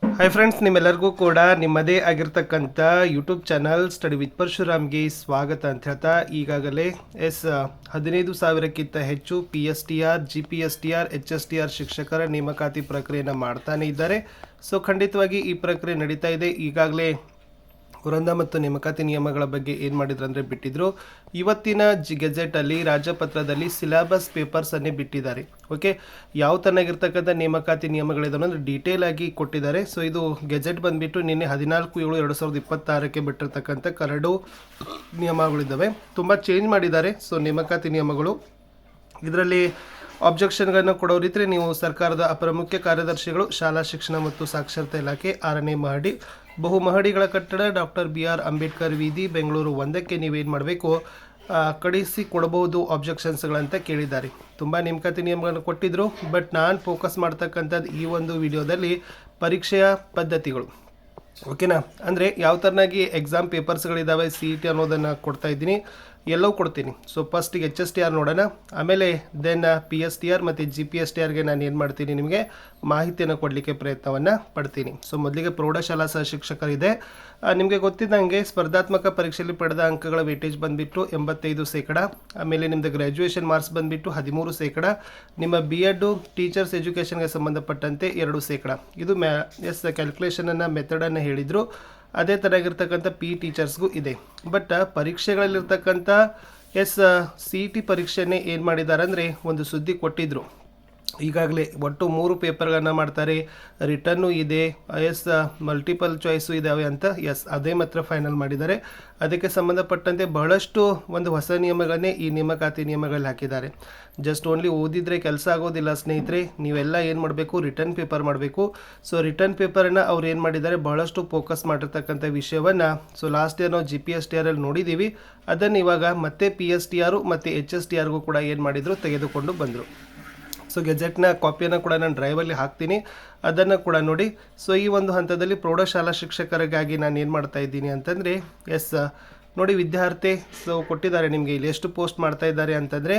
Hi friends, ನಿಮ್ಮೆಲ್ಲರಿಗೂ ಕೂಡ ನಿಮ್ಮದೇ ಆಗಿರ್ತಕ್ಕಂಥ ಯೂಟ್ಯೂಬ್ ಚಾನಲ್ ಸ್ಟಡಿ ವಿತ್ ಪರಶುರಾಮ್ಗೆ ಸ್ವಾಗತ ಅಂತ ಹೇಳ್ತಾ ಈಗಾಗಲೇ 15,000ಕ್ಕಿಂತ ಹೆಚ್ಚು PSTR, GPSTR, HSTR ಶಿಕ್ಷಕರ ನೇಮಕಾತಿ ಪ್ರಕ್ರಿಯೆಯನ್ನು ಮಾಡ್ತಾನೆ ಇದ್ದಾರೆ. ಸೊ ಖಂಡಿತವಾಗಿ ಈ ಪ್ರಕ್ರಿಯೆ ನಡೀತಾ ಇದೆ. ಈಗಾಗಲೇ ವೃಂದ ಮತ್ತು ನೇಮಕಾತಿ ನಿಯಮಗಳ ಬಗ್ಗೆ ಏನು ಮಾಡಿದ್ರು ಅಂದರೆ ಬಿಟ್ಟಿದ್ರು. ಇವತ್ತಿನ ಗೆಜೆಟಲ್ಲಿ ರಾಜ್ಯಪತ್ರದಲ್ಲಿ ಸಿಲೆಬಸ್ ಪೇಪರ್ಸನ್ನೇ ಬಿಟ್ಟಿದ್ದಾರೆ. ಓಕೆ, ಯಾವ ತನ್ನಾಗಿರ್ತಕ್ಕಂಥ ನೇಮಕಾತಿ ನಿಯಮಗಳಿದಾವೆ ಅಂದರೆ ಡೀಟೇಲ್ ಆಗಿ ಕೊಟ್ಟಿದ್ದಾರೆ. ಸೊ ಇದು ಗೆಜೆಟ್ ಬಂದುಬಿಟ್ಟು ನಿನ್ನೆ 14/7/2026 ಬಿಟ್ಟಿರ್ತಕ್ಕಂಥ ಕರಡು ನಿಯಮಗಳಿದ್ದಾವೆ. ತುಂಬ ಚೇಂಜ್ ಮಾಡಿದ್ದಾರೆ. ಸೊ ನೇಮಕಾತಿ ನಿಯಮಗಳು ಇದರಲ್ಲಿ ಆಬ್ಜೆಕ್ಷನ್ಗಳನ್ನು ಕೊಡೋರಿದ್ರೆ ನೀವು ಸರ್ಕಾರದ ಅಪರ ಮುಖ್ಯ ಕಾರ್ಯದರ್ಶಿಗಳು, ಶಾಲಾ ಶಿಕ್ಷಣ ಮತ್ತು ಸಾಕ್ಷರತಾ ಇಲಾಖೆ, 6ನೇ ಮಹಡಿ, ಬಹುಮಹಡಿಗಳ ಕಟ್ಟಡ, ಡಾಕ್ಟರ್ BR ಅಂಬೇಡ್ಕರ್ ವೀದಿ, ಬೆಂಗಳೂರು 1ಕ್ಕೆ ನೀವೇನು ಮಾಡಬೇಕು, ಕಳಿಸಿ ಕೊಡಬಹುದು ಆಬ್ಜೆಕ್ಷನ್ಸ್ಗಳಂತ ಕೇಳಿದ್ದಾರೆ. ತುಂಬ ನೇಮಕಾತಿ ನಿಯಮಗಳನ್ನು ಕೊಟ್ಟಿದ್ದರು. ಬಟ್ ನಾನು ಫೋಕಸ್ ಮಾಡ್ತಕ್ಕಂಥದ್ದು ಈ ಒಂದು ವಿಡಿಯೋದಲ್ಲಿ ಪರೀಕ್ಷೆಯ ಪದ್ಧತಿಗಳು. ಓಕೆನಾ, ಅಂದರೆ ಯಾವ ಥರನಾಗಿ ಎಕ್ಸಾಮ್ ಪೇಪರ್ಸ್ಗಳಿದ್ದಾವೆ, CET ಅನ್ನೋದನ್ನು ಕೊಡ್ತಾ ಇದ್ದೀನಿ, ಎಲ್ಲವೂ ಕೊಡ್ತೀನಿ. ಸೊ ಫಸ್ಟಿಗೆ HSTR ನೋಡೋಣ, ಆಮೇಲೆ ದೆನ್ PSTR ಮತ್ತು GPSTRಗೆ ನಾನು ಏನು ಮಾಡ್ತೀನಿ, ನಿಮಗೆ ಮಾಹಿತಿಯನ್ನು ಕೊಡಲಿಕ್ಕೆ ಪ್ರಯತ್ನವನ್ನು ಪಡ್ತೀನಿ. ಸೊ ಮೊದಲಿಗೆ ಪ್ರೌಢಶಾಲಾ ಸಹ ಶಿಕ್ಷಕರಿದೆ. ನಿಮಗೆ ಗೊತ್ತಿದ್ದಂಗೆ ಸ್ಪರ್ಧಾತ್ಮಕ ಪರೀಕ್ಷೆಯಲ್ಲಿ ಪಡೆದ ಅಂಕಗಳ ವೇಟೇಜ್ ಬಂದುಬಿಟ್ಟು 85%. ಆಮೇಲೆ ನಿಮ್ಮದು ಗ್ರ್ಯಾಜುಯೇಷನ್ ಮಾರ್ಕ್ಸ್ ಬಂದುಬಿಟ್ಟು 13%. ನಿಮ್ಮ BEd ಟೀಚರ್ಸ್ ಎಜುಕೇಷನ್ಗೆ ಸಂಬಂಧಪಟ್ಟಂತೆ 2%. ಇದು ಕ್ಯಾಲ್ಕುಲೇಷನನ್ನು ಮೆಥಡನ್ನು ಹೇಳಿದರು. ಅದೇ ಥರ ಪಿ ಟೀಚರ್ಸ್ಗೂ ಇದೆ. ಬಟ್ ಪರೀಕ್ಷೆಗಳಲ್ಲಿರ್ತಕ್ಕಂಥ CET ಪರೀಕ್ಷೆನೇ ಏನು ಮಾಡಿದ್ದಾರೆ ಅಂದರೆ ಒಂದು ಸುದ್ದಿ ಕೊಟ್ಟಿದ್ದರು. ಈಗಾಗಲೇ ಒಟ್ಟು 3 ಪೇಪರ್ಗಳನ್ನು ಮಾಡ್ತಾರೆ, ರಿಟರ್ನು ಇದೆ, ಮಲ್ಟಿಪಲ್ ಚಾಯ್ಸು ಇದ್ದಾವೆ ಅಂತ. ಅದೇ ಮಾತ್ರ ಫೈನಲ್ ಮಾಡಿದ್ದಾರೆ. ಅದಕ್ಕೆ ಸಂಬಂಧಪಟ್ಟಂತೆ ಬಹಳಷ್ಟು ಒಂದು ಹೊಸ ನಿಯಮಗಳನ್ನೇ ಈ ನೇಮಕಾತಿ ನಿಯಮಗಳಲ್ಲಿ ಹಾಕಿದ್ದಾರೆ. ಜಸ್ಟ್ ಓನ್ಲಿ ಓದಿದರೆ ಕೆಲಸ ಆಗೋದಿಲ್ಲ ಸ್ನೇಹಿತರೆ, ನೀವೆಲ್ಲ ಏನು ಮಾಡಬೇಕು, ರಿಟರ್ನ್ ಪೇಪರ್ ಮಾಡಬೇಕು. ಸೊ ರಿಟರ್ನ್ ಪೇಪರನ್ನು ಅವ್ರು ಏನು ಮಾಡಿದ್ದಾರೆ, ಬಹಳಷ್ಟು ಫೋಕಸ್ ಮಾಡಿರ್ತಕ್ಕಂಥ ವಿಷಯವನ್ನು ಸೊ ಲಾಸ್ಟ್ ಇಯರ್ ನಾವು GPSTRಲ್ಲಿ ನೋಡಿದ್ದೀವಿ. ಅದನ್ನು ಇವಾಗ ಮತ್ತೆ PSTR ಮತ್ತು HSTRಗೂ ಕೂಡ ಏನು ಮಾಡಿದರು, ತೆಗೆದುಕೊಂಡು ಬಂದರು. ಸೊ ಗೆಜೆಟ್ನ ಕಾಪಿಯನ್ನು ಕೂಡ ನಾನು ಡ್ರೈವಲ್ಲಿ ಹಾಕ್ತೀನಿ, ಅದನ್ನು ಕೂಡ ನೋಡಿ. ಸೊ ಈ ಒಂದು ಹಂತದಲ್ಲಿ ಪ್ರೌಢಶಾಲಾ ಶಿಕ್ಷಕರಿಗಾಗಿ ನಾನು ಏನು ಮಾಡ್ತಾ ಇದ್ದೀನಿ ಅಂತಂದರೆ ನೋಡಿ ವಿದ್ಯಾರ್ಥಿ ಸೊ ಕೊಟ್ಟಿದ್ದಾರೆ ನಿಮಗೆ ಇಲ್ಲಿ ಎಷ್ಟು ಪೋಸ್ಟ್ ಮಾಡ್ತಾ ಇದ್ದಾರೆ ಅಂತಂದರೆ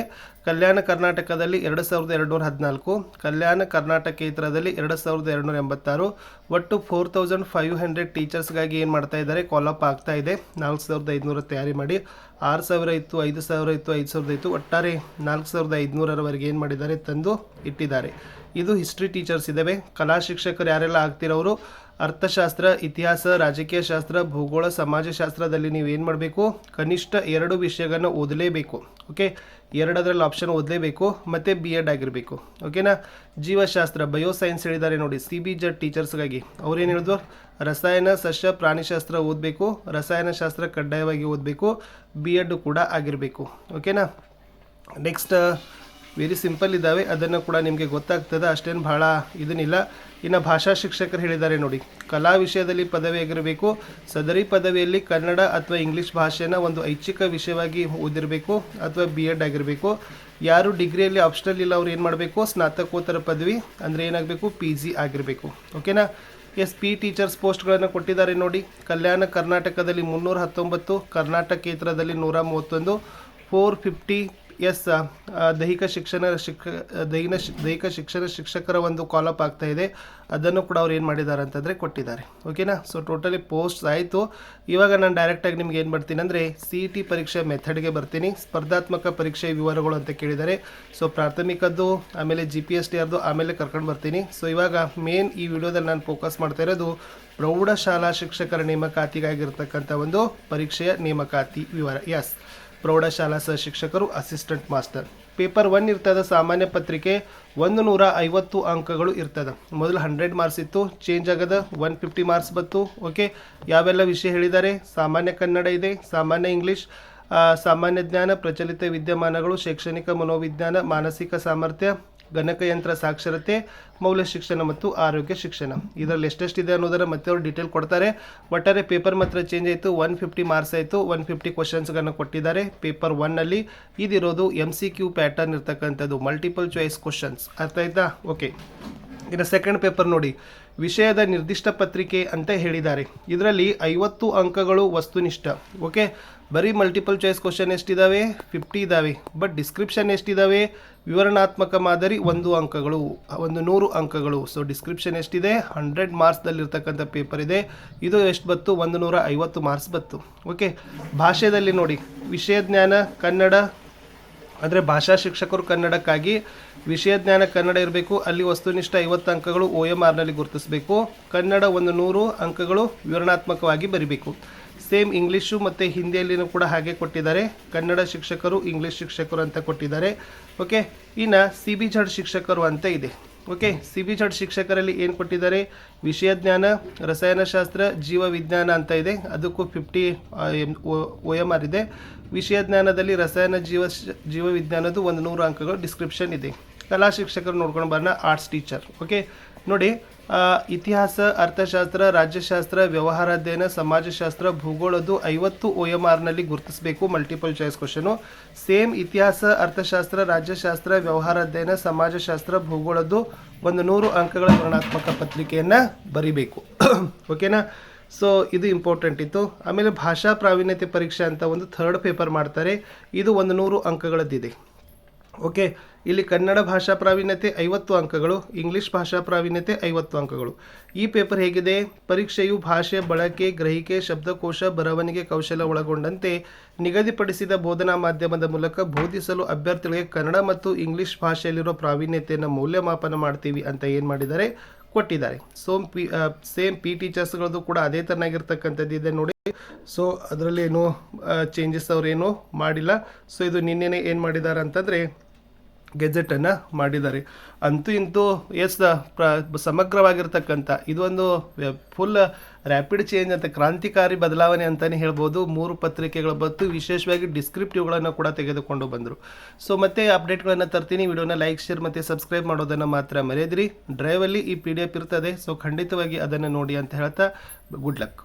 ಕಲ್ಯಾಣ ಕರ್ನಾಟಕದಲ್ಲಿ 2214, ಕಲ್ಯಾಣ ಕರ್ನಾಟಕೇತರದಲ್ಲಿ 2286, ಒಟ್ಟು 4500 ಟೀಚರ್ಸ್ಗಾಗಿ ಏನು ಮಾಡ್ತಾ ಇದ್ದಾರೆ, ಕಾಲಪ್ ಆಗ್ತಾ ಇದೆ. 4500 ತಯಾರಿ ಮಾಡಿ 6000 ಇತ್ತು, 5000 ಇತ್ತು, 5000 ಇತ್ತು, ಒಟ್ಟಾರೆ 4500ರವರೆಗೆ ಏನು ಮಾಡಿದ್ದಾರೆ, ತಂದು ಇಟ್ಟಿದ್ದಾರೆ. ಇದು ಹಿಸ್ಟ್ರಿ ಟೀಚರ್ಸ್ ಇದ್ದಾವೆ. ಕಲಾ ಶಿಕ್ಷಕರು ಯಾರೆಲ್ಲ ಆಗ್ತಿರೋರು ಅರ್ಥಶಾಸ್ತ್ರ, ಇತಿಹಾಸ, ರಾಜಕೀಯ ಶಾಸ್ತ್ರ, ಭೂಗೋಳ, ಸಮಾಜಶಾಸ್ತ್ರದಲ್ಲಿ ನೀವು ಏನು ಮಾಡಬೇಕು, ಕನಿಷ್ಠ 2 ವಿಷಯಗಳನ್ನು ಓದಲೇಬೇಕು. ಓಕೆ, 2 ಆಪ್ಷನ್ ಓದಲೇಬೇಕು, ಮತ್ತು BEd ಆಗಿರಬೇಕು. ಓಕೆನಾ. ಜೀವಶಾಸ್ತ್ರ, ಬಯೋಸೈನ್ಸ್ ಹೇಳಿದ್ದಾರೆ ನೋಡಿ, CBZ ಟೀಚರ್ಸ್ಗಾಗಿ ಅವ್ರೇನು ಹೇಳಿದ್ರು, ರಸಾಯನ, ಸಸ್ಯ, ಪ್ರಾಣಿಶಾಸ್ತ್ರ ಓದಬೇಕು, ರಸಾಯನಶಾಸ್ತ್ರ ಕಡ್ಡಾಯವಾಗಿ ಓದಬೇಕು, BEd ಕೂಡ ಆಗಿರಬೇಕು. ಓಕೆನಾ. ನೆಕ್ಸ್ಟ್ ವೆರಿ ಸಿಂಪಲ್ ಇದ್ದಾವೆ, ಅದನ್ನು ಕೂಡ ನಿಮಗೆ ಗೊತ್ತಾಗ್ತದೆ, ಅಷ್ಟೇನು ಭಾಳ ಇದನ್ನಿಲ್ಲ. ಇನ್ನು ಭಾಷಾ ಶಿಕ್ಷಕರು ಹೇಳಿದ್ದಾರೆ ನೋಡಿ, ಕಲಾ ವಿಷಯದಲ್ಲಿ ಪದವಿ ಆಗಿರಬೇಕು, ಸದರಿ ಪದವಿಯಲ್ಲಿ ಕನ್ನಡ ಅಥವಾ ಇಂಗ್ಲೀಷ್ ಭಾಷೆನ ಒಂದು ಐಚ್ಛಿಕ ವಿಷಯವಾಗಿ ಓದಿರಬೇಕು ಅಥವಾ BEd ಆಗಿರಬೇಕು. ಯಾರು ಡಿಗ್ರಿಯಲ್ಲಿ ಆಪ್ಷನಲ್ ಇಲ್ಲ ಅವ್ರು ಏನು ಮಾಡಬೇಕು, ಸ್ನಾತಕೋತ್ತರ ಪದವಿ ಅಂದರೆ ಏನಾಗಬೇಕು, PG ಆಗಿರಬೇಕು. ಓಕೆನಾ. ಪಿ ಟೀಚರ್ಸ್ ಪೋಸ್ಟ್ಗಳನ್ನು ಕೊಟ್ಟಿದ್ದಾರೆ ನೋಡಿ. ಕಲ್ಯಾಣ ಕರ್ನಾಟಕದಲ್ಲಿ 319, ಕರ್ನಾಟಕೇತರದಲ್ಲಿ 131, 450 ದೈಹಿಕ ಶಿಕ್ಷಣ ಶಿಕ್ಷಕರ ಒಂದು ಕಾಲಪ್ ಆಗ್ತಾ ಇದೆ. ಅದನ್ನು ಕೂಡ ಅವ್ರು ಏನು ಮಾಡಿದ್ದಾರೆ ಅಂತಂದರೆ ಕೊಟ್ಟಿದ್ದಾರೆ. ಓಕೆನಾ. ಸೊ ಟೋಟಲಿ ಪೋಸ್ಟ್ ಆಯಿತು. ಇವಾಗ ನಾನು ಡೈರೆಕ್ಟಾಗಿ ನಿಮ್ಗೆ ಏನು ಬರ್ತೀನಿ ಅಂದರೆ CET ಪರೀಕ್ಷೆ ಮೆಥಡ್ಗೆ ಬರ್ತೀನಿ. ಸ್ಪರ್ಧಾತ್ಮಕ ಪರೀಕ್ಷೆ ವಿವರಗಳು ಅಂತ ಕೇಳಿದ್ದಾರೆ. ಸೊ ಪ್ರಾಥಮಿಕದ್ದು, ಆಮೇಲೆ GPSTRದು, ಆಮೇಲೆ ಕರ್ಕೊಂಡು ಬರ್ತೀನಿ. ಸೊ ಇವಾಗ ಮೇನ್ ಈ ವಿಡಿಯೋದಲ್ಲಿ ನಾನು ಫೋಕಸ್ ಮಾಡ್ತಾ ಇರೋದು ಪ್ರೌಢಶಾಲಾ ಶಿಕ್ಷಕರ ನೇಮಕಾತಿಗಾಗಿರ್ತಕ್ಕಂಥ ಒಂದು ಪರೀಕ್ಷೆಯ ನೇಮಕಾತಿ ವಿವರ. ಪ್ರೌಢಶಾಲಾ ಸಹ ಶಿಕ್ಷಕರು, ಅಸಿಸ್ಟೆಂಟ್ ಮಾಸ್ಟರ್. ಪೇಪರ್ 1 ಇರ್ತದೆ, ಸಾಮಾನ್ಯ ಪತ್ರಿಕೆ, 150 ಅಂಕಗಳು ಇರ್ತದೆ. ಮೊದಲು 100 ಮಾರ್ಕ್ಸ್ ಇತ್ತು, ಚೇಂಜ್ ಆಗದ 150 ಮಾರ್ಕ್ಸ್ ಬಂತು. ಓಕೆ, ಯಾವೆಲ್ಲ ವಿಷಯ ಹೇಳಿದ್ದಾರೆ, ಸಾಮಾನ್ಯ ಕನ್ನಡ ಇದೆ, ಸಾಮಾನ್ಯ ಇಂಗ್ಲೀಷ್, ಸಾಮಾನ್ಯ ಜ್ಞಾನ, ಪ್ರಚಲಿತ ವಿದ್ಯಮಾನಗಳು, ಶೈಕ್ಷಣಿಕ ಮನೋವಿಜ್ಞಾನ, ಮಾನಸಿಕ ಸಾಮರ್ಥ್ಯ, ಗಣಕಯಂತ್ರ ಸಾಕ್ಷರತೆ, ಮೌಲ್ಯ ಶಿಕ್ಷಣ ಮತ್ತು ಆರೋಗ್ಯ ಶಿಕ್ಷಣ. ಇದರಲ್ಲಿ ಎಷ್ಟೆಷ್ಟಿದೆ ಅನ್ನೋದರ ಮತ್ತೆ ಅವರು ಡೀಟೇಲ್ ಕೊಡ್ತಾರೆ. ಒಟ್ಟಾರೆ ಪೇಪರ್ ಮಾತ್ರ ಚೇಂಜ್ ಆಯಿತು, 150 ಮಾರ್ಕ್ಸ್ ಆಯಿತು, 150 ಕ್ವಶನ್ಸ್ಗಳನ್ನು ಕೊಟ್ಟಿದ್ದಾರೆ. ಪೇಪರ್ 1ನಲ್ಲಿ ಇದಿರೋದು MCQ ಪ್ಯಾಟರ್ನ್ ಇರ್ತಕ್ಕಂಥದ್ದು, ಮಲ್ಟಿಪಲ್ ಚಾಯ್ಸ್ ಕ್ವಶನ್ಸ್. ಅರ್ಥ ಆಯ್ತಾ. ಓಕೆ, ಇನ್ನು ಸೆಕೆಂಡ್ ಪೇಪರ್ ನೋಡಿ, ವಿಷಯದ ನಿರ್ದಿಷ್ಟ ಪತ್ರಿಕೆ ಅಂತ ಹೇಳಿದ್ದಾರೆ. ಇದರಲ್ಲಿ 50 ಅಂಕಗಳು ವಸ್ತುನಿಷ್ಠ. ಓಕೆ, ಬರೀ ಮಲ್ಟಿಪಲ್ ಚಾಯ್ಸ್ ಕ್ವಶನ್ ಎಷ್ಟಿದ್ದಾವೆ? 50 ಇದ್ದಾವೆ. ಬಟ್ ಡಿಸ್ಕ್ರಿಪ್ಷನ್ ಎಷ್ಟಿದ್ದಾವೆ? ವಿವರಣಾತ್ಮಕ ಮಾದರಿ 1 ಅಂಕಗಳು, 100 ಅಂಕಗಳು. ಸೊ ಡಿಸ್ಕ್ರಿಪ್ಷನ್ ಎಷ್ಟಿದೆ? 100 ಮಾರ್ಕ್ಸ್ದಲ್ಲಿರ್ತಕ್ಕಂಥ ಪೇಪರ್ ಇದೆ. ಇದು ಎಷ್ಟು ಬತ್ತು? 150 ಮಾರ್ಕ್ಸ್ ಬತ್ತು. ಓಕೆ, ಭಾಷೆಯಲ್ಲಿ ನೋಡಿ, ವಿಷಯ ಜ್ಞಾನ ಕನ್ನಡ ಅಂದರೆ ಭಾಷಾ ಶಿಕ್ಷಕರು ಕನ್ನಡಕ್ಕಾಗಿ ವಿಷಯ ಜ್ಞಾನ ಕನ್ನಡ ಇರಬೇಕು. ಅಲ್ಲಿ ವಸ್ತುನಿಷ್ಠ 50 ಅಂಕಗಳು OMRನಲ್ಲಿ ಗುರುತಿಸಬೇಕು. ಕನ್ನಡ 100 ಅಂಕಗಳು ವಿವರಣಾತ್ಮಕವಾಗಿ ಬರಿಬೇಕು. ಸೇಮ್ ಇಂಗ್ಲೀಷು ಮತ್ತು ಹಿಂದಿಯಲ್ಲಿನೂ ಕೂಡ ಹಾಗೆ ಕೊಟ್ಟಿದ್ದಾರೆ. ಕನ್ನಡ ಶಿಕ್ಷಕರು, ಇಂಗ್ಲೀಷ್ ಶಿಕ್ಷಕರು ಅಂತ ಕೊಟ್ಟಿದ್ದಾರೆ. ಓಕೆ, ಇನ್ನು CBZ ಶಿಕ್ಷಕರು ಅಂತ ಇದೆ. ಓಕೆ, CBZ ಶಿಕ್ಷಕರಲ್ಲಿ ಏನು ಕೊಟ್ಟಿದ್ದಾರೆ? ವಿಷಯ ಜ್ಞಾನ, ರಸಾಯನಶಾಸ್ತ್ರ, ಜೀವವಿಜ್ಞಾನ ಅಂತ ಇದೆ. ಅದಕ್ಕೂ 50 OMR ಇದೆ. ವಿಷಯ ಜ್ಞಾನದಲ್ಲಿ ರಸಾಯನ ಜೀವವಿಜ್ಞಾನದ್ದು 100 ಅಂಕಗಳು ಡಿಸ್ಕ್ರಿಪ್ಷನ್ ಇದೆ. ಕಲಾ ಶಿಕ್ಷಕರು ನೋಡ್ಕೊಂಡು ಬರೋಣ, ಆರ್ಟ್ಸ್ ಟೀಚರ್. ಓಕೆ ನೋಡಿ, ಇತಿಹಾಸ, ಅರ್ಥಶಾಸ್ತ್ರ, ರಾಜ್ಯಶಾಸ್ತ್ರ, ವ್ಯವಹಾರಾಧ್ಯಯನ, ಸಮಾಜಶಾಸ್ತ್ರ, ಭೂಗೋಳದ್ದು 50 OMRನಲ್ಲಿ ಗುರುತಿಸಬೇಕು. Multiple choice question. ಸೇಮ್ ಇತಿಹಾಸ, ಅರ್ಥಶಾಸ್ತ್ರ, ರಾಜ್ಯಶಾಸ್ತ್ರ, ವ್ಯವಹಾರಾಧ್ಯಯನ, ಸಮಾಜಶಾಸ್ತ್ರ, ಭೂಗೋಳದ್ದು 100 ಅಂಕಗಳ ವಿವರಣಾತ್ಮಕ ಪತ್ರಿಕೆಯನ್ನು ಬರಿಬೇಕು. ಓಕೆನಾ? ಸೊ ಇದು ಇಂಪಾರ್ಟೆಂಟ್ ಇತ್ತು. ಆಮೇಲೆ ಭಾಷಾ ಪ್ರಾವೀಣ್ಯತೆ ಪರೀಕ್ಷೆ ಅಂತ ಒಂದು 3rd ಪೇಪರ್ ಮಾಡ್ತಾರೆ. ಇದು 100 ಅಂಕಗಳದ್ದಿದೆ. ಓಕೆ, ಇಲ್ಲಿ ಕನ್ನಡ ಭಾಷಾ ಪ್ರಾವೀಣ್ಯತೆ 50 ಅಂಕಗಳು, ಇಂಗ್ಲೀಷ್ ಭಾಷಾ ಪ್ರಾವೀಣ್ಯತೆ 50 ಅಂಕಗಳು. ಈ ಪೇಪರ್ ಹೇಗಿದೆ? ಪರೀಕ್ಷೆಯು ಭಾಷೆ ಬಳಕೆ, ಗ್ರಹಿಕೆ, ಶಬ್ದಕೋಶ, ಬರವಣಿಗೆ ಕೌಶಲ ಒಳಗೊಂಡಂತೆ ನಿಗದಿಪಡಿಸಿದ ಬೋಧನಾ ಮಾಧ್ಯಮದ ಮೂಲಕ ಬೋಧಿಸಲು ಅಭ್ಯರ್ಥಿಗಳಿಗೆ ಕನ್ನಡ ಮತ್ತು ಇಂಗ್ಲೀಷ್ ಭಾಷೆಯಲ್ಲಿರೋ ಪ್ರಾವೀಣ್ಯತೆಯನ್ನು ಮೌಲ್ಯಮಾಪನ ಮಾಡ್ತೀವಿ ಅಂತ ಏನು ಮಾಡಿದ್ದಾರೆ? ಕೊಟ್ಟಿದ್ದಾರೆ. ಸೇಮ್ ಪಿ ಟೀಚರ್ಸ್ಗಳದ್ದು ಕೂಡ ಅದೇ ಥರನಾಗಿರ್ತಕ್ಕಂಥದ್ದು ಇದೆ ನೋಡಿ. ಸೊ ಅದರಲ್ಲಿ ಏನು ಚೇಂಜಸ್ ಅವ್ರೇನು ಮಾಡಿಲ್ಲ. ಸೊ ಇದು ನಿನ್ನೆನೇ ಏನು ಮಾಡಿದ್ದಾರೆ ಅಂತಂದರೆ ಗೆಜೆಟನ್ನು ಮಾಡಿದ್ದಾರೆ. ಅಂತೂ ಇಂತೂ ಸಮಗ್ರವಾಗಿರ್ತಕ್ಕಂಥ ಇದೊಂದು ಫುಲ್ ರ್ಯಾಪಿಡ್ ಚೇಂಜ್ ಅಂತ, ಕ್ರಾಂತಿಕಾರಿ ಬದಲಾವಣೆ ಅಂತಲೇ ಹೇಳ್ಬೋದು. 3 ಪತ್ರಿಕೆಗಳು ಬಂತು, ವಿಶೇಷವಾಗಿ ಡಿಸ್ಕ್ರಿಪ್ಟಿವ್ಗಳನ್ನು ಕೂಡ ತೆಗೆದುಕೊಂಡು ಬಂದರು. ಸೊ ಮತ್ತೆ ಅಪ್ಡೇಟ್ಗಳನ್ನು ತರ್ತೀನಿ. ವಿಡಿಯೋನ ಲೈಕ್, ಶೇರ್ ಮತ್ತು ಸಬ್ಸ್ಕ್ರೈಬ್ ಮಾಡೋದನ್ನು ಮಾತ್ರ ಮರೆಯದಿರಿ. ಡ್ರೈವಲ್ಲಿ ಈ PDF ಇರ್ತದೆ. ಸೊ ಖಂಡಿತವಾಗಿ ಅದನ್ನು ನೋಡಿ ಅಂತ ಹೇಳ್ತಾ ಗುಡ್ ಲಕ್.